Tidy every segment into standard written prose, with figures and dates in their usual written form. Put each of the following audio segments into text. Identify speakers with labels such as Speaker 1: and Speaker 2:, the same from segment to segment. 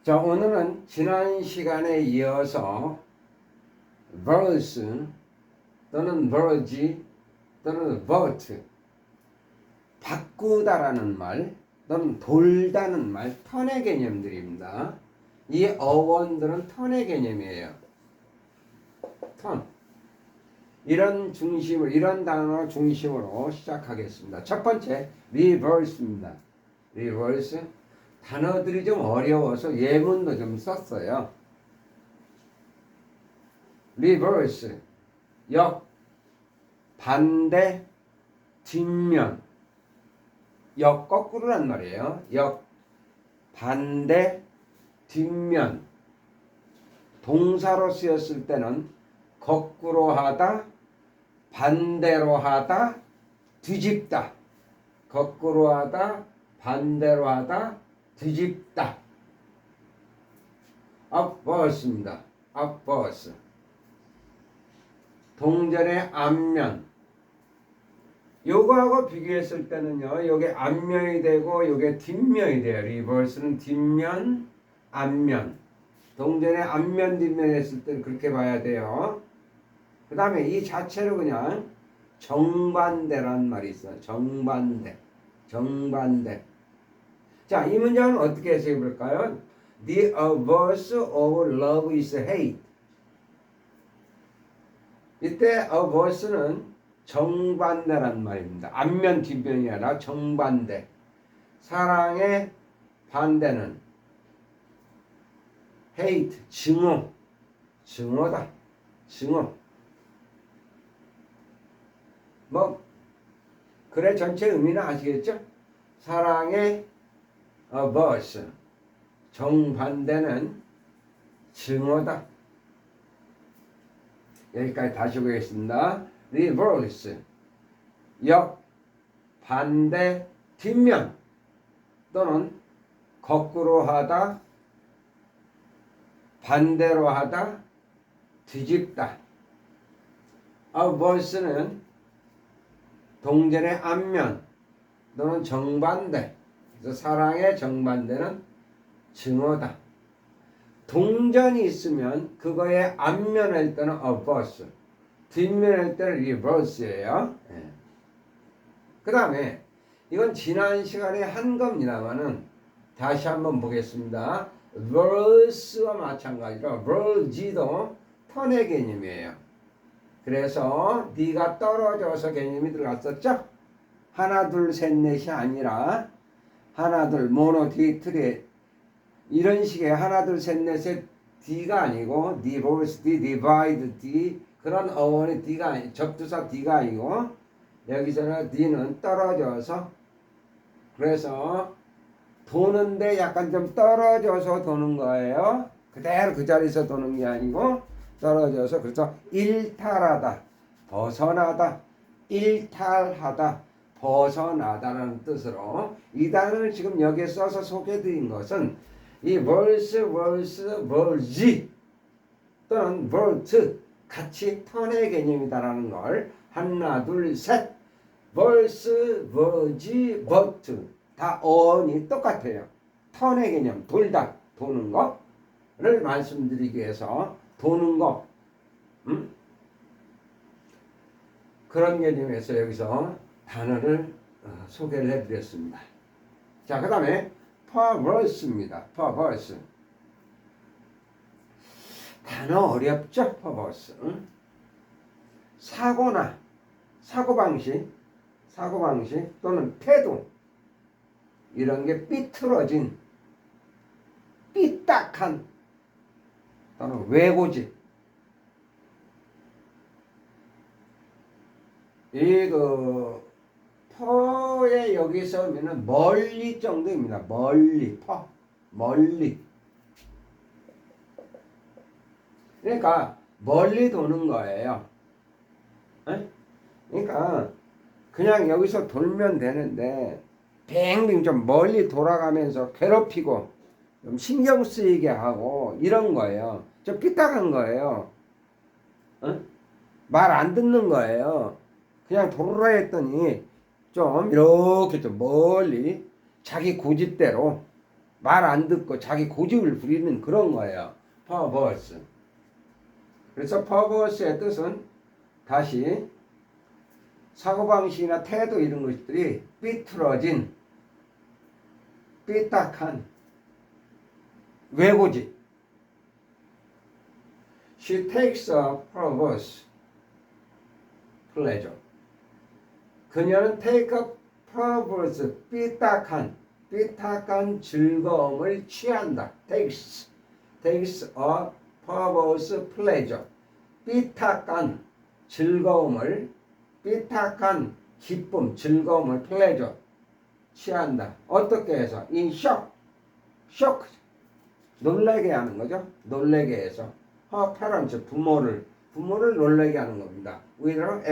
Speaker 1: 자, 오늘은 지난 시간에 이어서 verse 또는 verge 또는 vert, 바꾸다라는 말 또는 돌다는 말, 턴의 개념들입니다. 이 어원들은 턴의 개념이에요. 턴. 이런 단어 중심으로 시작하겠습니다. 첫 번째, reverse입니다. reverse. 단어들이 좀 어려워서 예문도 좀 썼어요. reverse, 역, 반대, 뒷면. 역 거꾸로란 말이에요. 역, 반대, 뒷면. 동사로 쓰였을 때는 거꾸로 하다, 반대로 하다, 뒤집다. 거꾸로 하다, 반대로 하다, 뒤집다. upverse입니다. upverse. 동전의 앞면. 요거하고 비교했을 때는요, 요게 앞면이 되고 요게 뒷면이 돼요. 리버스는 뒷면, 앞면. 동전의 앞면, 뒷면 했을 때는 그렇게 봐야 돼요. 그 다음에 이 자체로 그냥 정반대란 말이 있어요. 정반대. 정반대. 자, 이 문장은 어떻게 해석해 볼까요? The averse of love is hate. 이때 averse는 정반대란 말입니다. 앞면 뒷면이 아니라 정반대. 사랑의 반대는 hate, 증오. 증오다. 증오. 뭐 글의 전체 의미는 아시겠죠? 사랑의 averse, 정반대는 증오다. 여기까지 다시 보겠습니다. reverse, 역, 반대, 뒷면 또는 거꾸로 하다, 반대로 하다, 뒤집다. averse는 동전의 앞면 또는 정반대. 그래서 사랑의 정반대는 증오다. 동전이 있으면 그거의 앞면 할 때는 averse, 뒷면 할 때는 reverse예요. 그 다음에 이건 지난 시간에 한 겁니다만은 다시 한번 보겠습니다. verse와 마찬가지로 verge도 턴의 개념이에요. 그래서 네가 떨어져서 개념이 들어갔었죠? 하나 둘 셋 넷이 아니라 하나 둘 모노 디트리 이런 식의 하나 둘 셋 넷의 D가 아니고 divorce, divide, D 그런 어원의 D가 아니 접두사 D가 아니고 여기서는 D는 떨어져서 그래서 도는데 약간 좀 떨어져서 도는 거예요. 그대로 그 자리에서 도는 게 아니고 떨어져서 그래서 일탈하다, 벗어나다, 일탈하다, 벗어나다라는 뜻으로 이 단어를 지금 여기에 써서 소개해드린 것은 이 verse, verge 또는 vert 같이 턴의 개념이다라는 걸 하나, 둘, 셋 verse, verge, vert 다 어원이 똑같아요. 턴의 개념, 돌다, 도는 거를 말씀드리기 위해서 도는 거 그런 개념에서 여기서 단어를 소개를 해드렸습니다. 자, 그 다음에 perverse입니다. perverse. 단어 어렵죠? perverse. 사고나 사고방식 또는 태도 이런 게 삐뚤어진 삐딱한 또는 왜고집 퍼의 여기서 하면은 멀리 정도입니다. 멀리 멀리. 그러니까 멀리 도는 거예요. 에? 그러니까 그냥 여기서 돌면 되는데 뱅뱅 좀 멀리 돌아가면서 괴롭히고 좀 신경 쓰이게 하고 이런 거예요. 좀 삐딱한 거예요. 말 안 듣는 거예요. 그냥 돌으라 했더니 좀 이렇게 좀 멀리 자기 고집대로 말 안 듣고 자기 고집을 부리는 그런 거예요. perverse. 그래서 perverse의 뜻은 다시 사고방식이나 태도 이런 것들이 삐뚤어진, 삐딱한, 왜고집. She takes a perverse pleasure. 그녀는 take a perverse, 삐딱한 즐거움을 취한다. takes a perverse pleasure. 삐딱한 즐거움을, 삐딱한 기쁨, 즐거움을 pleasure 취한다. 어떻게 해서? in shock. 놀라게 하는 거죠. 놀라게 해서. her parents, 부모를 놀라게 하는 겁니다. with her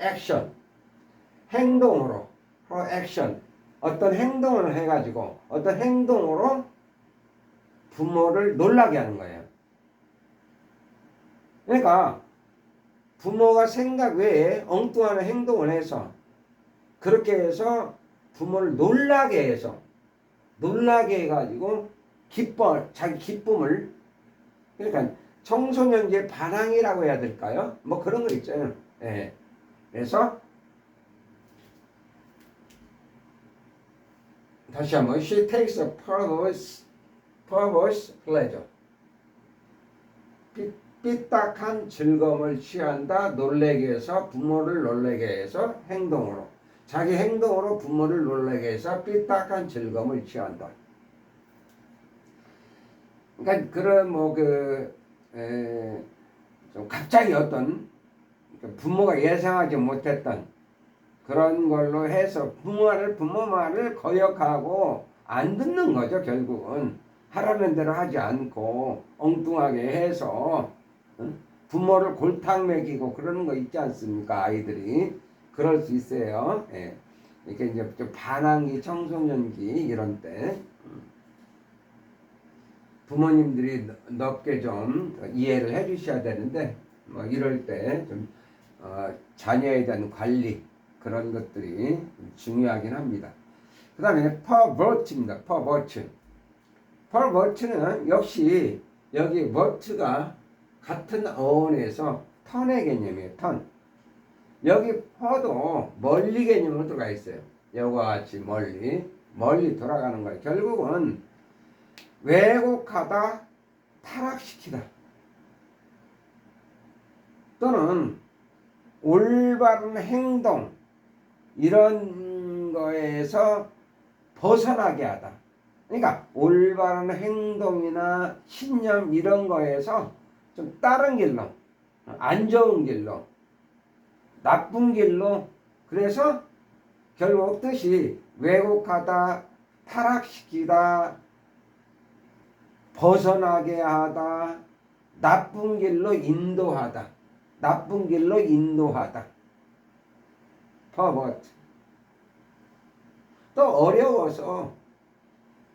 Speaker 1: action. 행동으로. her action. 어떤 행동을 해가지고, 어떤 행동으로 부모를 놀라게 하는 거예요. 그러니까, 부모가 생각 외에 엉뚱한 행동을 해서, 그렇게 해서 부모를 놀라게 해가지고, 자기 기쁨을, 그러니까 청소년기의 반항이라고 해야 될까요? 뭐 그런 거 있잖아요. 예. 그래서, 다시 한번, she takes a perverse pleasure. 삐딱한 즐거움을 취한다. 놀래게 해서, 부모를 놀래게 해서 행동으로. 자기 행동으로 부모를 놀래게 해서 삐딱한 즐거움을 취한다. 그러니까 그런 좀 갑자기 어떤 부모가 예상하지 못했던 그런 걸로 해서 부모 말을 거역하고 안 듣는 거죠. 결국은 하라는 대로 하지 않고 엉뚱하게 해서 부모를 골탕 먹이고 그러는 거 있지 않습니까? 아이들이 그럴 수 있어요. 예. 이렇게 이제 좀 반항기, 청소년기 이런 때 부모님들이 넓게 좀 이해를 해주셔야 되는데 뭐 이럴 때 좀 자녀에 대한 관리 그런 것들이 중요하긴 합니다. 그 다음에 pervert입니다. pervert는 역시 여기 vert가 같은 어원에서 턴의 개념이에요. 턴. 여기 per도 멀리 개념으로 들어가 있어요. 여기와 같이 멀리 돌아가는 거예요. 결국은 왜곡하다, 타락시키다 또는 올바른 행동 이런 거에서 벗어나게 하다. 그러니까 올바른 행동이나 신념 이런 거에서 좀 다른 길로, 안 좋은 길로, 나쁜 길로, 그래서 결국 뜻이 왜곡하다, 타락시키다, 벗어나게 하다, 나쁜 길로 인도하다. pervert. 또 어려워서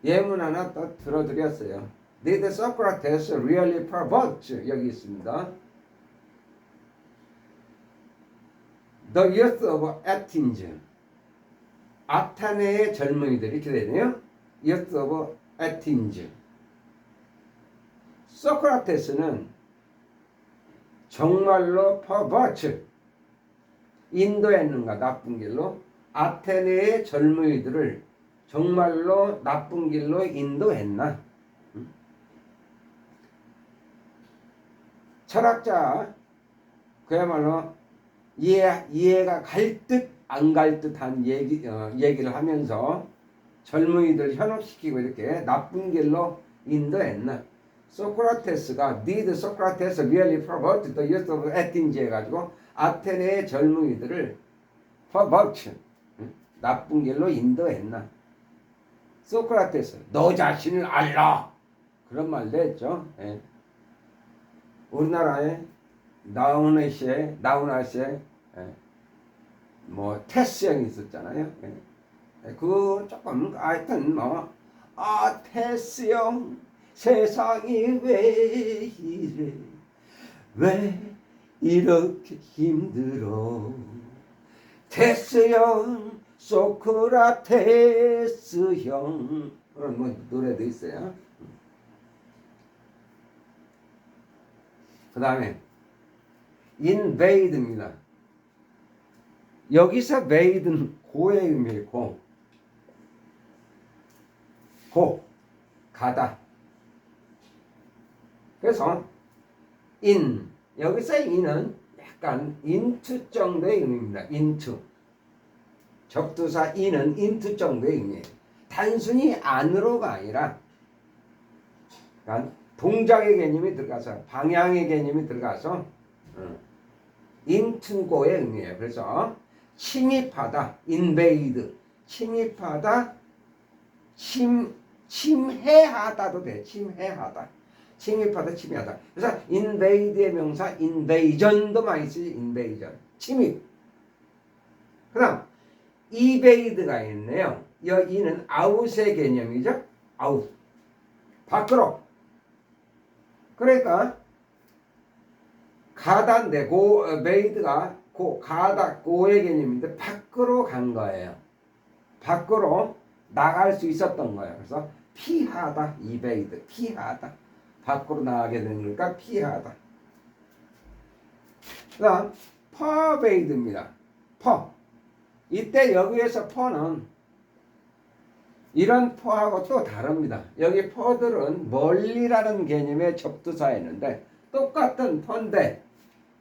Speaker 1: 예문 하나 또 들어드렸어요. Did Socrates really pervert? 여기 있습니다. The youth of Athens. 아테네의 젊은이들이 이렇게 되네요. youth of Athens. 소크라테스는 정말로 pervert, 인도했는가 나쁜 길로? 아테네의 젊은이들을 정말로 나쁜 길로 인도했나? 철학자 그야말로 이해가 갈 듯 안 갈 듯한 얘기를 하면서 젊은이들 현혹시키고 이렇게 나쁜 길로 인도했나? 소크라테스가 Did Socrates really pervert the youth of Athens 해가지고 아테네의 젊은이들을 pervert, 나쁜 길로 인도했나? 소크라테스 너 자신을 알라 그런 말도 했죠. 예. 우리나라에 나우나시에 뭐 테스 형이 있었잖아요. 예. 그 조금 하여튼 테스 형 세상이 왜 이래 왜 이렇게 힘들어 테스 형 소크라테스 형 그런 뭐 노래도 있어요. 그 다음에 invade입니다. 여기서 vade는 고의 의미예요. 고 가다. 그래서 여기서 in은 약간 into 정도의 의미입니다. into 접두사 in은 into 정도의 의미예요. 단순히 안으로가 아니라 그러니까 동작의 개념이 들어가서 방향의 개념이 들어가서 into고의 의미예요. 그래서 침입하다, invade, 침입하다, 침해하다도 돼. 침해하다, 침입하다, 침해하다. 그래서 invade의 명사 invasion도 많이 쓰지. invasion, 침입. 그다음 evade가 있네요. 여기는 out의 개념이죠. out, 밖으로. 그러니까 가다인데 vade가 가다, 고의 개념인데 밖으로 간 거예요. 밖으로 나갈 수 있었던 거예요. 그래서 피하다, evade, 피하다. 밖으로 나가게 되는 거니까 피하다. 그 다음 pervade입니다. 이때 여기에서 per는 이런 per하고 또 다릅니다. 여기 per들은 멀리라는 개념의 접두사였는데 똑같은 per인데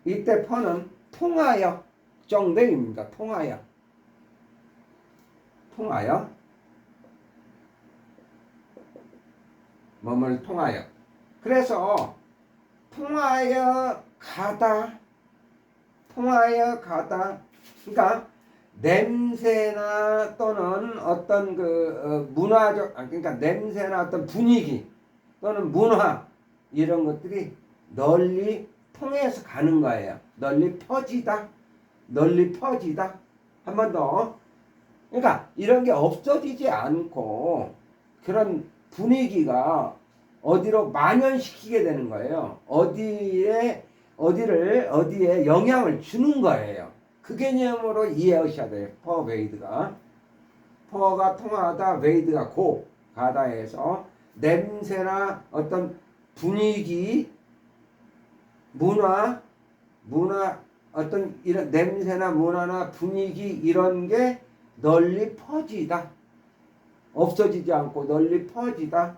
Speaker 1: 이때 per는 통하여 정대입니다. 통하여 뭐를 통하여. 그래서 통하여 가다. 그러니까 냄새나 또는 어떤 문화적, 그러니까 냄새나 어떤 분위기 또는 문화 이런 것들이 널리 통해서 가는 거예요. 널리 퍼지다. 한 번 더. 그러니까 이런 게 없어지지 않고 그런 분위기가 어디로 만연시키게 되는 거예요. 어디에 영향을 주는 거예요. 그 개념으로 이해하셔야 돼요. pervade가. per가 통하다, vade가 가다 해서 냄새나 어떤 분위기, 문화 어떤 이런 냄새나 문화나 분위기 이런 게 널리 퍼지다. 없어지지 않고 널리 퍼지다.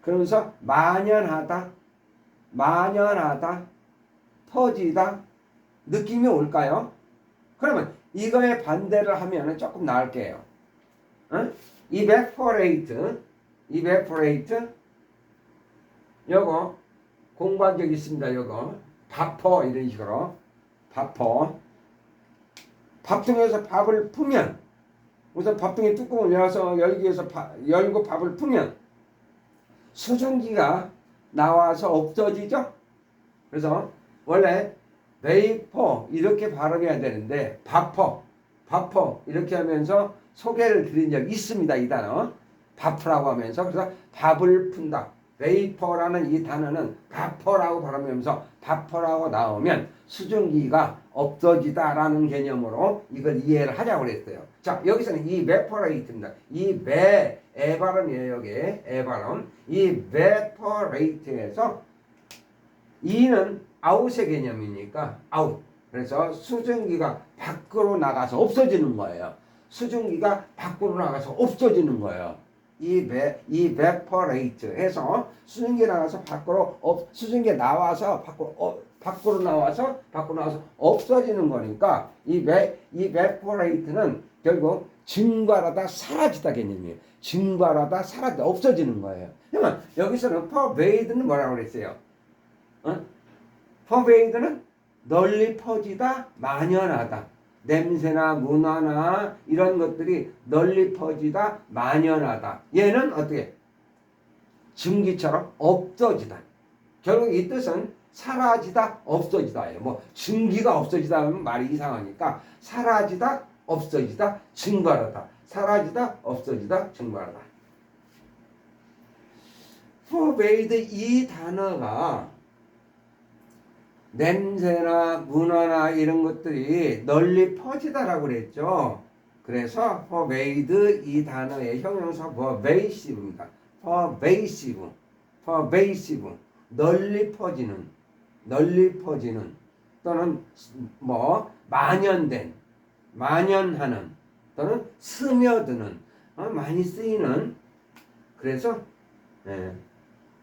Speaker 1: 그러면서 만연하다, 퍼지다. 느낌이 올까요? 그러면 이거의 반대를 하면 조금 나을게요. evaporate. 요거 공부한 적 있습니다. 요거 바퍼 이런 식으로 밥통에서 밥을 풀면 우선 밥통에 뚜껑을 열기 위해서 열고 밥을 풀면 수증기가 나와서 없어지죠. 그래서 원래 베이퍼 이렇게 발음해야 되는데 바퍼 이렇게 하면서 소개를 드린 적 있습니다. 이 단어 바프라고 하면서. 그래서 밥을 푼다. 베이퍼라는 이 단어는 바퍼라고 발음하면서 바퍼라고 나오면 수증기가 없어지다라는 개념으로 이걸 이해를 하자고 그랬어요. 자, 여기서는 이 evaporate입니다. 이 애 발음이에요. 여기 애 발음. 이 evaporate에서 이는 out의 개념이니까 out. 그래서 수증기가 밖으로 나가서 없어지는 거예요. 수증기가 밖으로 나가서 없어지는 거예요. evaporate 해서 수증기 나가서 수증기 나와서 밖으로 나와서 없어지는 거니까 evaporate는 결국 증발하다 사라지다 개념이에요. 증발하다 사라지다 없어지는 거예요. 그러면 여기서는 pervade는 뭐라고 그랬어요? pervade는 널리 퍼지다, 만연하다. 냄새나 문화나 이런 것들이 널리 퍼지다, 만연하다. 얘는 어떻게? 증기처럼 없어지다. 결국 이 뜻은 사라지다, 없어지다예요. 뭐 증기가 없어지다 하면 말이 이상하니까 사라지다, 없어지다, 증발하다. 사라지다, 없어지다, 증발하다. pervade 이 단어가 냄새나 문화나 이런 것들이 널리 퍼지다라고 그랬죠. 그래서 pervade 이 단어의 형용사 pervasive입니다. pervasive, pervasive 널리 퍼지는 또는 뭐 만연된, 만연하는 또는 스며드는 많이 쓰이는 그래서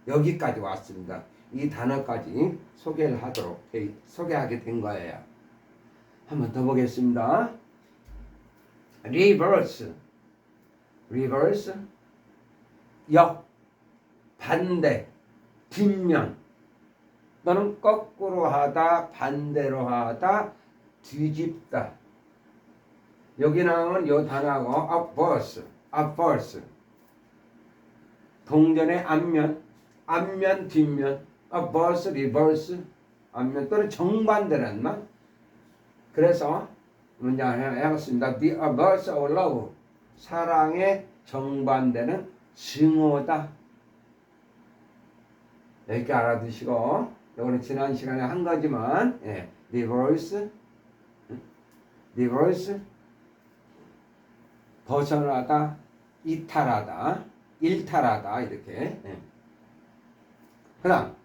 Speaker 1: 여기까지 왔습니다. 이 단어까지 소개하게 된 거예요. 한번 더 보겠습니다. reverse, 역, 반대, 뒷면 또는 거꾸로 하다, 반대로 하다, 뒤집다. 여기 나오는 이 단어하고 obverse, 동전의 앞면, 뒷면, obverse, reverse, 앞면 또는 정반대란 말. 그래서 문장 해봤습니다. The obverse of love, 사랑의 정반대는 증오다. 이렇게 알아두시고, 이거는 지난 시간에 한 거지만, reverse, 벗어나다, 이탈하다, 일탈하다 이렇게. 그다음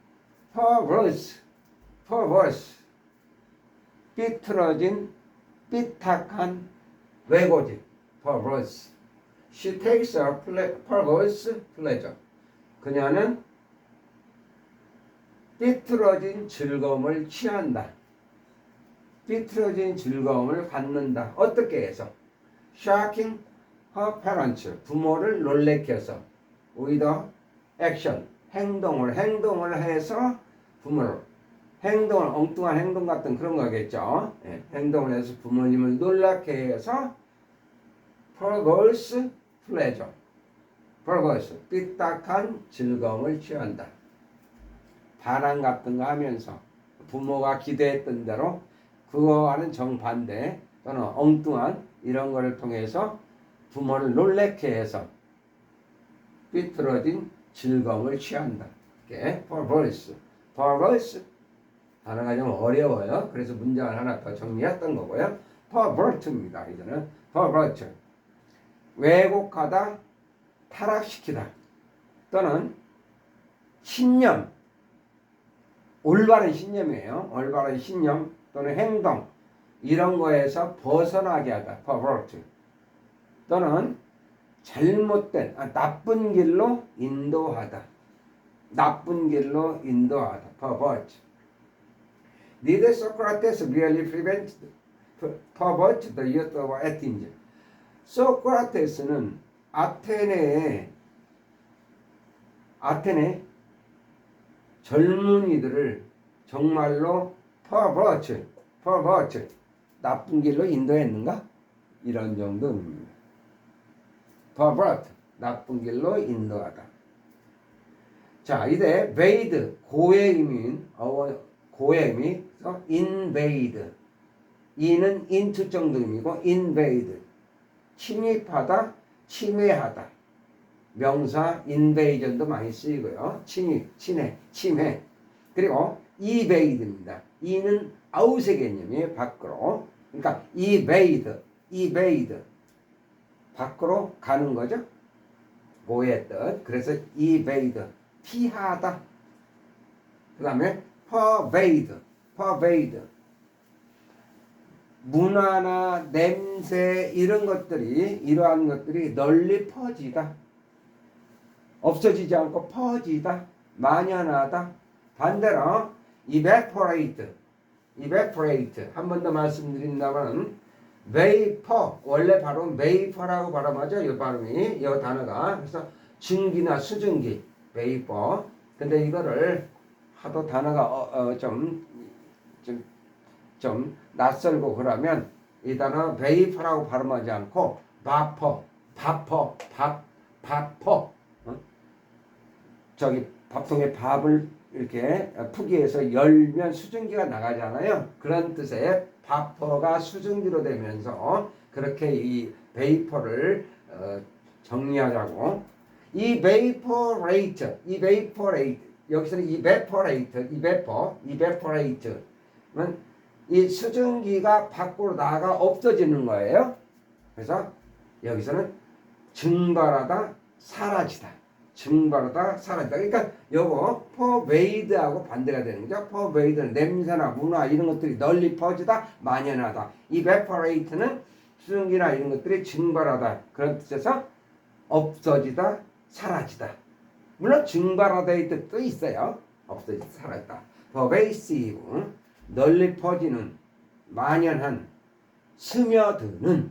Speaker 1: perverse, 삐뚤어진, 삐딱한 왜고집, perverse. She takes a perverse pleasure. 그녀는 삐뚤어진 즐거움을 취한다. 삐뚤어진 즐거움을 갖는다. 어떻게 해서? Shocking her parents. 부모를 놀래켜서. with action. 행동을 해서 행동을 엉뚱한 행동 같은 그런 거겠죠. 행동을 해서 부모님을 놀라게 해서 perverse pleasure. perverse. 삐딱한 즐거움을 취한다. 반항 같은 거 하면서 부모가 기대했던 대로 그거와는 정반대 또는 엉뚱한 이런 거를 통해서 부모를 놀래게 해서 삐뚤어진 즐거움을 취한다. 이게 perverse. 단어가 좀 어려워요. 그래서 문장을 하나 더 정리했던 거고요. pervert입니다. 이제는 pervert. 왜곡하다, 타락시키다 또는 신념, 올바른 신념이에요. 올바른 신념 또는 행동 이런 거에서 벗어나게 하다. pervert. 또는 잘못된 나쁜 길로 인도하다. pervert. Did Socrates really pervert the youth of Athens? 소크라테스는 아테네 젊은이들을 정말로 pervert, 나쁜 길로 인도했는가? 이런 정도입니다. pervert, 나쁜 길로 인도하다. 자, 이제 invade, 고의 의미, invade. 이는 into 정도 의미고 invade, 침입하다, 침해하다. 명사 invasion도 많이 쓰이고요. 침해. 그리고 evade입니다. e는 아웃의 개념이에요. 밖으로. 그러니까 evade. 밖으로 가는 거죠. 고의 뜻. 그래서 evade, 피하다. 그 다음에 pervade. 문화나 냄새 이러한 것들이 널리 퍼지다. 없어지지 않고 퍼지다. 만연하다. 반대로 evaporate. 한 번 더 말씀드린다면 vapor, 원래 발음 vapor라고 발음하죠. 이 발음이, 이 단어가. 그래서 증기나 수증기, vapor. 근데 이거를 하도 단어가 좀 낯설고 그러면 이 단어 vapor라고 발음하지 않고 vapor. 저기 밥통에 밥을 이렇게 푸기해서 열면 수증기가 나가잖아요. 그런 뜻의 vapor가 수증기로 되면서 그렇게 이 vapor를 정리하자고. evaporate. 여기서는 evaporate는 이 수증기가 밖으로 나가 없어지는 거예요. 그래서 여기서는 증발하다, 사라지다. 증발하다, 사라지다. 그러니까 요거 pervade하고 반대가 되는 거죠. pervade는 냄새나 문화 이런 것들이 널리 퍼지다, 만연하다. evaporate는 수증기나 이런 것들이 증발하다. 그런 뜻에서 없어지다, 사라지다. 물론 증발하다의 뜻도 있어요. 없어지다, 사라지다. pervasive, 널리 퍼지는, 만연한, 스며드는.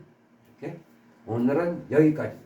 Speaker 1: 이렇게. 오늘은 여기까지.